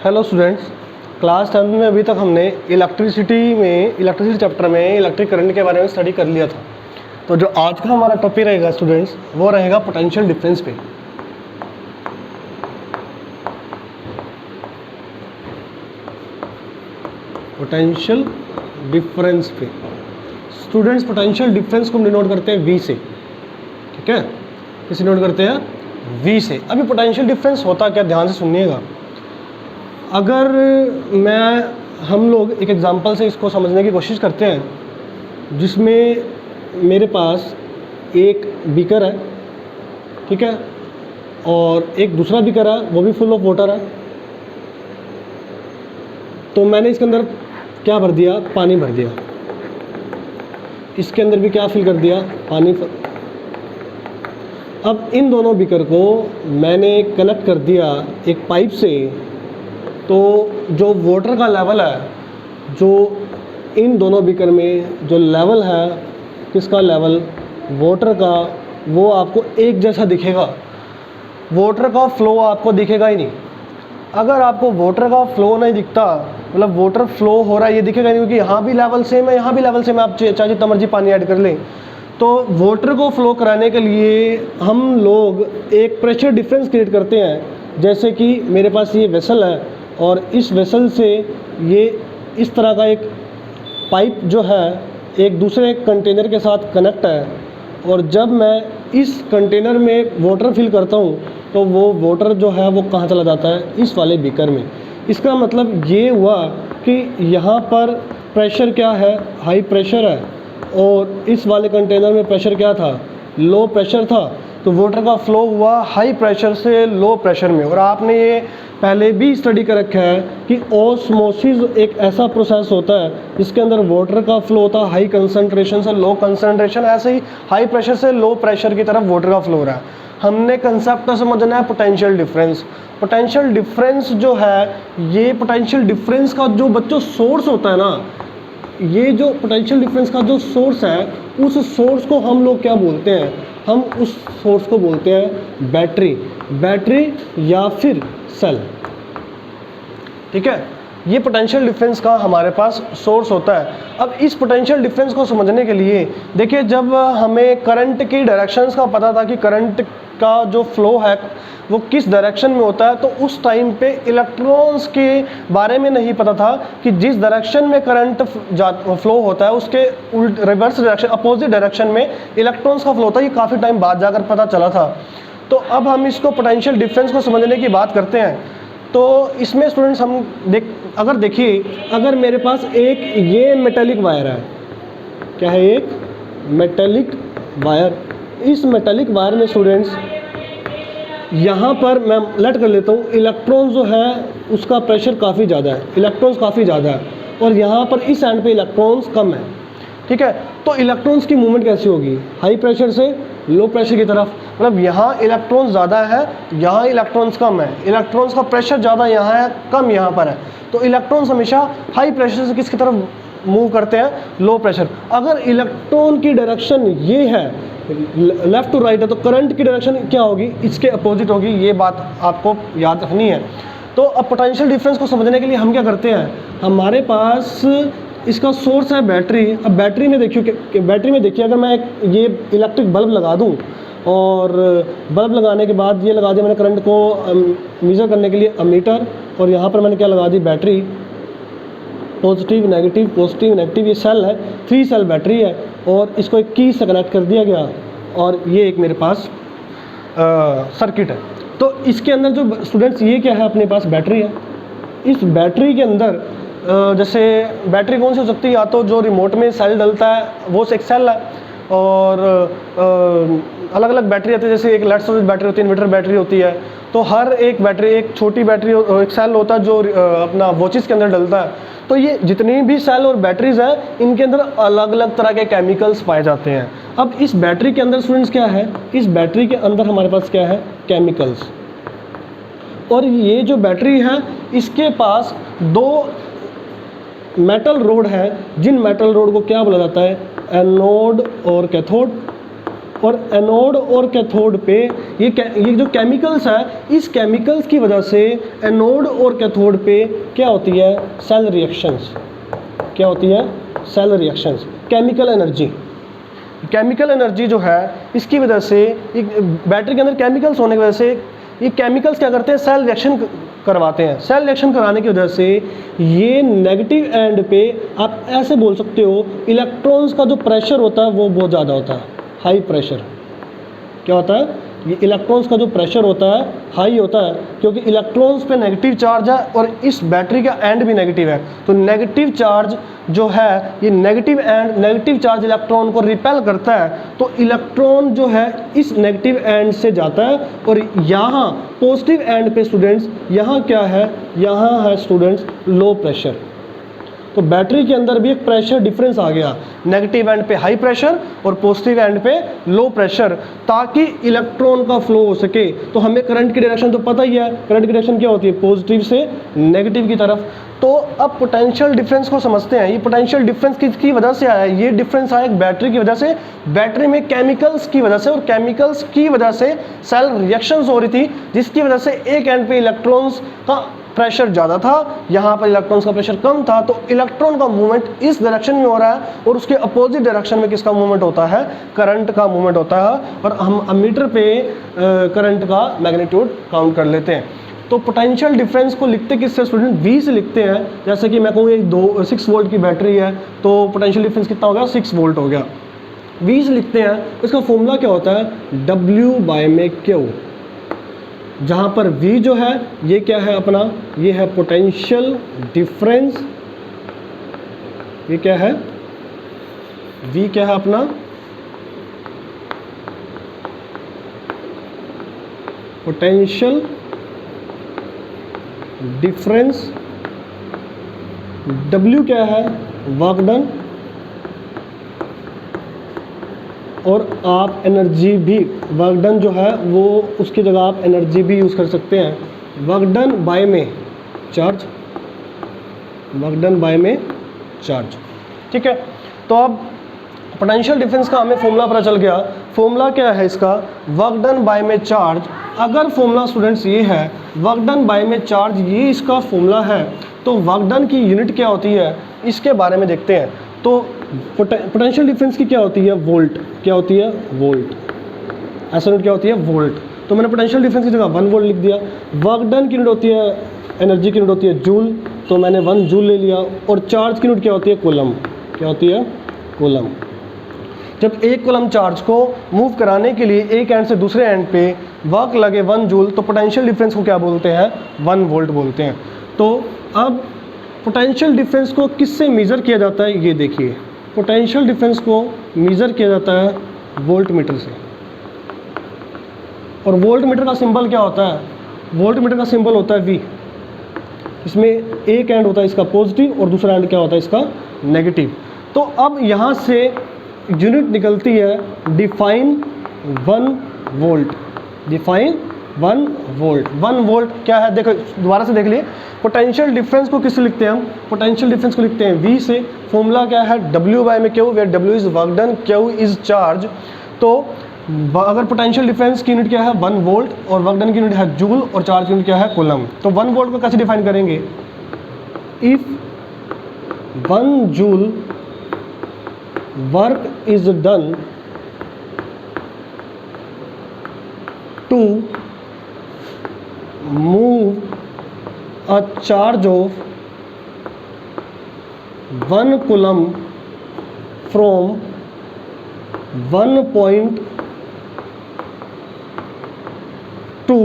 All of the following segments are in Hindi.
हेलो स्टूडेंट्स, क्लास 10 में अभी तक हमने इलेक्ट्रिसिटी चैप्टर में इलेक्ट्रिक करंट के बारे में स्टडी कर लिया था। तो जो आज का हमारा टॉपिक रहेगा स्टूडेंट्स, वो रहेगा पोटेंशियल डिफरेंस पे। पोटेंशियल डिफरेंस पे स्टूडेंट्स, पोटेंशियल डिफरेंस को हम डिनोट करते हैं V से। ठीक है, किसे डिनोट करते हैं? V से। अभी पोटेंशियल डिफरेंस होता क्या, ध्यान से सुनिएगा। अगर हम लोग एक एग्जांपल से इसको समझने की कोशिश करते हैं, जिसमें मेरे पास एक बीकर है, ठीक है, और एक दूसरा बीकर है, वो भी फुल ऑफ वाटर है। तो मैंने इसके अंदर क्या भर दिया? पानी भर दिया। इसके अंदर भी क्या फिल कर दिया? पानी। अब इन दोनों बीकर को मैंने कनेक्ट कर दिया एक पाइप से। तो जो वाटर का लेवल है, जो इन दोनों बीकर में जो लेवल है, किसका लेवल? वाटर का, वो आपको एक जैसा दिखेगा। वाटर का फ्लो आपको दिखेगा ही नहीं। अगर आपको वाटर का फ्लो नहीं दिखता, मतलब वाटर फ्लो हो रहा है ये दिखेगा नहीं, क्योंकि यहाँ भी लेवल सेम है, यहाँ भी लेवल सेम है, आप चाहे जितना मर्जी पानी ऐड कर लें। तो वाटर को फ्लो कराने के लिए हम लोग एक प्रेशर डिफरेंस क्रिएट करते हैं। जैसे कि मेरे पास ये वेसल है और इस वेसल से ये इस तरह का एक पाइप जो है एक दूसरे कंटेनर के साथ कनेक्ट है, और जब मैं इस कंटेनर में वाटर फिल करता हूँ तो वो वाटर जो है वो कहाँ चला जाता है? इस वाले बीकर में। इसका मतलब ये हुआ कि यहाँ पर प्रेशर क्या है? हाई प्रेशर है, और इस वाले कंटेनर में प्रेशर क्या था? लो प्रेशर था। तो वाटर का फ्लो हुआ हाई प्रेशर से लो प्रेशर में। और आपने ये पहले भी स्टडी कर रखा है कि ऑस्मोसिस एक ऐसा प्रोसेस होता है जिसके अंदर वाटर का फ्लो होता है हाई कंसंट्रेशन से लो कंसंट्रेशन। ऐसे ही हाई प्रेशर से लो प्रेशर की तरफ वाटर का फ्लो हो रहा है। हमने कंसेप्ट तो समझना है पोटेंशियल डिफरेंस। पोटेंशियल डिफरेंस जो है, ये पोटेंशियल डिफरेंस का जो बच्चों सोर्स होता है ना, ये जो पोटेंशियल डिफरेंस का जो सोर्स है, उस सोर्स को हम लोग क्या बोलते हैं? हम उस सोर्स को बोलते हैं बैटरी या फिर सेल। ठीक है, ये पोटेंशियल डिफरेंस का हमारे पास सोर्स होता है। अब इस पोटेंशियल डिफरेंस को समझने के लिए देखिए, जब हमें करंट की डायरेक्शंस का पता था कि करंट का जो फ्लो है वो किस डायरेक्शन में होता है, तो उस टाइम पे इलेक्ट्रॉन्स के बारे में नहीं पता था कि जिस डायरेक्शन में करंट फ्लो होता है उसके रिवर्स डायरेक्शन, अपोजिट डायरेक्शन में इलेक्ट्रॉन्स का फ्लो होता है। ये काफ़ी टाइम बाद जाकर पता चला था। तो अब हम इसको पोटेंशियल डिफरेंस को समझने की बात करते हैं। तो इसमें स्टूडेंट्स हम अगर देखिए, अगर मेरे पास एक ये मेटेलिक वायर है, क्या है? एक मेटेलिक वायर। इस मेटेलिक वायर में स्टूडेंट्स यहाँ पर मैं लेट कर लेता हूँ, इलेक्ट्रॉन जो है उसका प्रेशर काफ़ी ज़्यादा है, इलेक्ट्रॉन्स काफ़ी ज़्यादा है, और यहाँ पर इस एंड पे इलेक्ट्रॉन्स कम है। ठीक है, तो इलेक्ट्रॉन्स की मूवमेंट कैसी होगी? हाई प्रेशर से लो प्रेशर की तरफ। मतलब यहाँ इलेक्ट्रॉन्स ज़्यादा है, यहाँ इलेक्ट्रॉन्स कम है। इलेक्ट्रॉन्स का प्रेशर ज़्यादा यहाँ है, कम यहाँ पर है। तो इलेक्ट्रॉन्स हमेशा हाई प्रेशर से किसकी तरफ मूव करते हैं? Low pressure. अगर इलेक्ट्रॉन की डायरेक्शन ये है, लेफ़्ट टू राइट है, तो करंट की डायरेक्शन क्या होगी? इसके अपोजिट होगी। ये बात आपको याद रखनी है। तो अब पोटेंशियल डिफरेंस को समझने के लिए हम क्या करते हैं? हमारे पास इसका सोर्स है बैटरी। अब बैटरी में देखिए अगर मैं ये इलेक्ट्रिक बल्ब लगा दूं, और बल्ब लगाने के बाद ये लगा दिया मैंने करंट को मेज़र करने के लिए अमीटर, और यहाँ पर मैंने क्या लगा दी? बैटरी। पॉजिटिव नेगेटिव ये सेल है, 3 सेल बैटरी है, और इसको एक की से कनेक्ट कर दिया गया, और ये एक मेरे पास सर्किट है। तो इसके अंदर जो स्टूडेंट्स, ये क्या है? अपने पास बैटरी है। इस बैटरी के अंदर जैसे बैटरी कौन सी हो सकती है? या तो जो रिमोट में सेल डलता है वो एक सेल है, और अलग अलग बैटरी आती है। जैसे एक लेड स्टोरेज बैटरी होती है, इन्वर्टर बैटरी होती है। तो हर एक बैटरी, एक छोटी बैटरी, एक सेल होता है जो अपना वॉचेस के अंदर डलता है। तो ये जितनी भी सेल और बैटरीज हैं, इनके अंदर अलग अलग तरह के केमिकल्स पाए जाते हैं। अब इस बैटरी के अंदर स्टूडेंट्स क्या है? इस बैटरी के अंदर हमारे पास क्या है? केमिकल्स। और ये जो बैटरी है, इसके पास 2 मेटल रोड है, जिन मेटल रोड को क्या बोला जाता है? एनोड और कैथोड। और एनोड और कैथोड पे ये जो केमिकल्स है, इस केमिकल्स की वजह से एनोड और कैथोड पे क्या होती है, सेल रिएक्शंस। क्या होती है, सेल रिएक्शंस। केमिकल एनर्जी जो है, इसकी वजह से बैटरी के अंदर केमिकल्स होने की वजह से ये केमिकल्स क्या करते हैं, सेल रिएक्शन करवाते हैं। सेल रिएक्शन कराने की वजह से ये नेगेटिव एंड पे आप ऐसे बोल सकते हो, इलेक्ट्रॉन्स का जो प्रेशर होता है वो बहुत ज़्यादा होता है, हाई प्रेशर। क्या होता है, ये इलेक्ट्रॉन्स का जो प्रेशर होता है हाई होता है, क्योंकि इलेक्ट्रॉन्स पे नेगेटिव चार्ज है और इस बैटरी का एंड भी नेगेटिव है। तो नेगेटिव चार्ज जो है, ये नेगेटिव चार्ज इलेक्ट्रॉन को रिपेल करता है, तो इलेक्ट्रॉन जो है इस नेगेटिव एंड से जाता है और यहाँ पॉजिटिव एंड पे स्टूडेंट्स, यहाँ क्या है, यहाँ है स्टूडेंट्स लो प्रेशर। तो बैटरी के अंदर भी एक प्रेशर डिफरेंस आ गया, नेगेटिव एंड पे हाई प्रेशर और पॉजिटिव एंड पे लो प्रेशर, ताकि इलेक्ट्रॉन का फ्लो हो सके। तो हमें करंट की डायरेक्शन तो पता ही है, करंट की डायरेक्शन क्या होती है, पॉजिटिव से नेगेटिव की तरफ। तो अब पोटेंशियल डिफरेंस को समझते हैं। ये पोटेंशियल डिफरेंस किसकी वजह से आया, ये डिफरेंस आया एक बैटरी की वजह से, बैटरी में केमिकल्स की वजह से, और केमिकल्स की वजह से सेल रिएक्शंस हो रही थी, जिसकी वजह से एक एंड पे इलेक्ट्रॉन्स का प्रेशर ज़्यादा था, यहाँ पर इलेक्ट्रॉन्स का प्रेशर कम था। तो इलेक्ट्रॉन का मूवमेंट इस डायरेक्शन में हो रहा है और उसके अपोजिट डायरेक्शन में किसका मूवमेंट होता है, करंट का मूवमेंट होता है। और हम अमीटर पे करंट का मैग्नीट्यूड काउंट कर लेते हैं। तो पोटेंशियल डिफरेंस को लिखते किससे स्टूडेंट, V से लिखते हैं। जैसे कि मैं कहूँ ये 6 वोल्ट की बैटरी है, तो पोटेंशियल डिफरेंस कितना हो गया, 6 वोल्ट हो गया। V से लिखते हैं, इसका फॉर्मूला क्या होता है, W/Q, जहाँ पर V जो है ये क्या है अपना, ये है पोटेंशियल डिफरेंस। ये क्या है, V क्या है अपना, पोटेंशियल डिफरेंस। W क्या है, वर्क डन। और आप एनर्जी भी, वर्क डन जो है वो उसकी जगह आप एनर्जी भी यूज़ कर सकते हैं। वर्क डन बाय में चार्ज, वर्क डन बाय में चार्ज, ठीक है। तो अब पोटेंशियल डिफरेंस का हमें फॉर्मूला पता चल गया। फॉर्मूला क्या है इसका, वर्क डन बाय में चार्ज। अगर फॉर्मूला स्टूडेंट्स ये है, वर्क डन बाय में चार्ज, ये इसका फॉर्मूला है, तो वर्क डन की यूनिट क्या होती है, इसके बारे में देखते हैं। तो पोटेंशियल डिफरेंस की क्या होती है, वोल्ट। क्या होती है, वोल्ट। ऐसा यूनिट क्या होती है, वोल्ट। तो मैंने पोटेंशियल डिफरेंस की जगह 1 वोल्ट लिख दिया। वर्क डन की यूनिट होती है, एनर्जी की यूनिट होती है जूल, तो मैंने 1 जूल ले लिया। और चार्ज की यूनिट क्या होती है, कूलम। क्या होती है, कूलम। जब एक कूलम चार्ज को मूव कराने के लिए एक एंड से दूसरे एंड पे वर्क लगे 1 जूल, तो पोटेंशियल डिफरेंस को क्या बोलते हैं, 1 वोल्ट बोलते हैं। तो अब पोटेंशियल डिफरेंस को किससे मेज़र किया जाता है, ये देखिए। पोटेंशियल डिफरेंस को मेज़र किया जाता है वोल्ट मीटर से। और वोल्ट मीटर का सिंबल क्या होता है, वोल्ट मीटर का सिंबल होता है V। इसमें एक एंड होता है इसका पॉजिटिव और दूसरा एंड क्या होता है इसका नेगेटिव। तो अब यहाँ से यूनिट निकलती है define 1 volt. Define 1 volt. 1 volt क्या है, देखो दोबारा से देख लिए। पोटेंशियल डिफरेंस को किससे लिखते हैं हम, पोटेंशियल डिफरेंस को लिखते हैं V से। फॉर्मूला क्या है, W/Q, where W is work done, Q is charge. तो अगर पोटेंशियल डिफरेंस की यूनिट क्या है, 1 वोल्ट, और वर्क डन की यूनिट है जूल, और चार्ज की यूनिट क्या है, कूलम। तो 1 वोल्ट को कैसे डिफाइन करेंगे, if 1 joule work is done to move a charge of 1 coulomb from one point to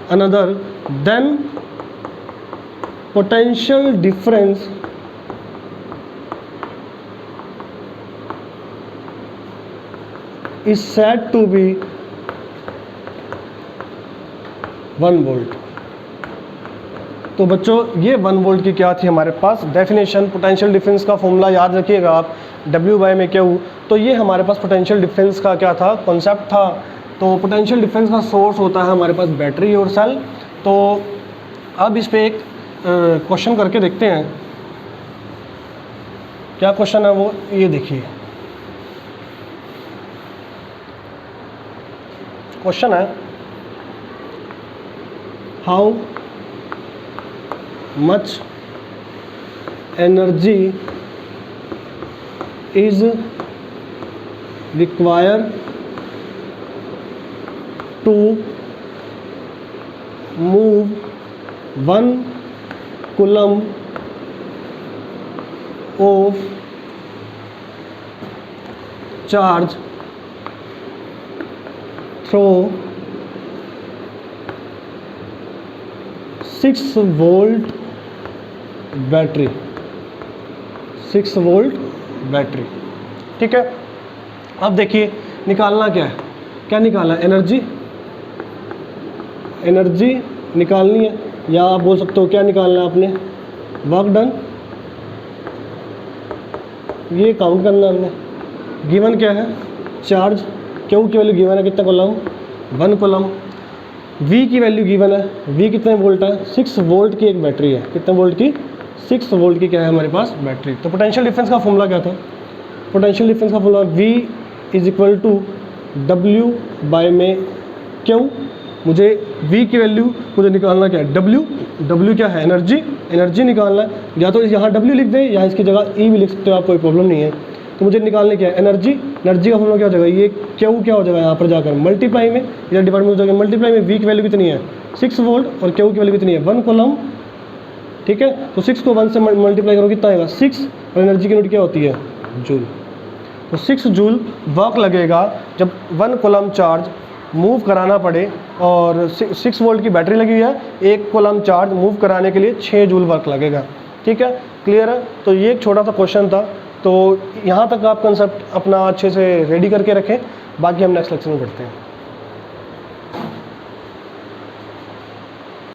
another, then potential difference is said to be 1 volt. तो बच्चों ये 1 वोल्ट की क्या थी हमारे पास डेफिनेशन। पोटेंशियल डिफरेंस का फॉर्मूला याद रखिएगा आप, W/Q। तो ये हमारे पास पोटेंशियल डिफरेंस का क्या था, कॉन्सेप्ट था। तो पोटेंशियल डिफरेंस का सोर्स होता है हमारे पास बैटरी और सेल। तो अब इस पर एक क्वेश्चन करके देखते हैं। क्या क्वेश्चन है वो, ये देखिए क्वेश्चन है how much energy is require to move 1 coulomb of charge through 6 volt battery, 6 volt battery. ठीक है, अब देखिए निकालना क्या है, क्या निकालना है, एनर्जी निकालनी है, या आप बोल सकते हो क्या निकालना है आपने, वर्क डन, ये काउंट करना हमने। गिवन क्या है, चार्ज, क्यू की वैल्यू गिवन है कितना कूलम, 1 कूलम। वी की वैल्यू गिवन है, वी कितने वोल्ट है, 6 वोल्ट की एक बैटरी है, कितने वोल्ट की, 6 वोल्ट की क्या है हमारे पास बैटरी। तो पोटेंशियल डिफरेंस का फॉर्मूला क्या था, पोटेंशियल डिफरेंस का formula V is equal to W by में क्यू। मुझे V की वैल्यू मुझे निकालना क्या है, W क्या है, एनर्जी निकालना है, या तो यहाँ W लिख दें या इसकी जगह E भी लिख सकते हो आप, कोई प्रॉब्लम नहीं है। तो मुझे निकालने क्या है, एनर्जी का फॉर्मूला क्या हो जाएगा, ये क्यू क्या हो जाएगा यहाँ पर जाकर मल्टीप्लाई में, या डिवाइड में हो जाएगा मल्टीप्लाई में। V की वैल्यू कितनी है 6 वोल्ट और क्यू की वैल्यू कितनी है 1 कूलम। ठीक है, तो 6 को 1 से मल्टीप्लाई करो कितना आएगा 6, और एनर्जी की यूनिट क्या होती है जूल। तो 6 जूल वर्क लगेगा जब 1 कूलम चार्ज मूव कराना पड़े, और 6 वोल्ट की बैटरी लगी हुई है, 1 कूलम चार्ज मूव कराने के लिए 6 जूल वर्क लगेगा। ठीक है, क्लियर है। तो ये एक छोटा सा क्वेश्चन था, तो यहाँ तक आप कंसेप्ट अपना अच्छे से रेडी करके रखें, बाकी हम नेक्स्ट लेक्चर में पढ़ते हैं।